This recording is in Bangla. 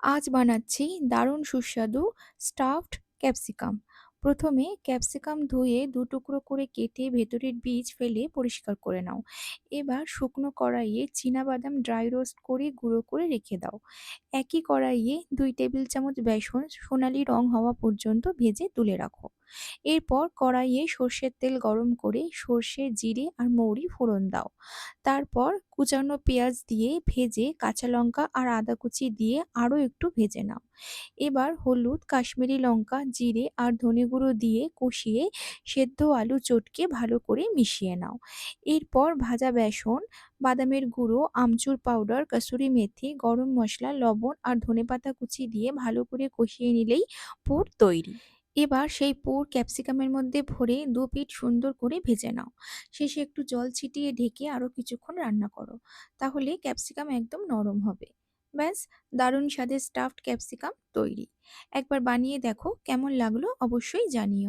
আজ বানাচ্ছি দারুণ সুস্বাদু স্টাফড ক্যাপসিকাম। প্রথমে ক্যাপসিকাম ধুয়ে দু টুকরো করে কেটে ভেতরের বীজ ফেলে পরিষ্কার করে নাও। এবার শুকনো কড়াইয়ে চীনাবাদাম ড্রাই রোস্ট করে গুঁড়ো করে রেখে দাও। একই কড়াইয়ে ২ টেবিল চামচ বেসন সোনালি রং হওয়া পর্যন্ত ভেজে তুলে রাখো। এরপর কড়াইয়ে সর্ষের তেল গরম করে সর্ষে, জিরে আর মৌরি ফোড়ন দাও। তারপর কুচানো পেঁয়াজ দিয়ে ভেজে কাঁচা লঙ্কা আর আদা কুচি দিয়ে আরও একটু ভেজে নাও। এবার হলুদ, কাশ্মীরি লঙ্কা, জিরে আর ধনে গুঁড়ো দিয়ে কষিয়ে সেদ্ধ আলু চটকে ভালো করে মিশিয়ে নাও। এরপর ভাজা বেসন, বাদামের গুঁড়ো, আমচুর পাউডার, কাসুরি মেথি, গরম মসলা, লবণ আর ধনেপাতা কুচি দিয়ে ভালো করে কষিয়ে নিলেই পুর তৈরি। এবার সেই পুর ক্যাপসিকামের মধ্যে ভরে দু পিঠ সুন্দর করে ভেজে নাও। শেষে একটু জল ছিটিয়ে ঢেকে আরও কিছুক্ষণ রান্না করো। তাহলে ক্যাপসিকাম একদম নরম হবে। ব্যাস, দারুণ স্বাদের স্টাফড ক্যাপসিকাম তৈরি। একবার বানিয়ে দেখো কেমন লাগলো অবশ্যই জানিও।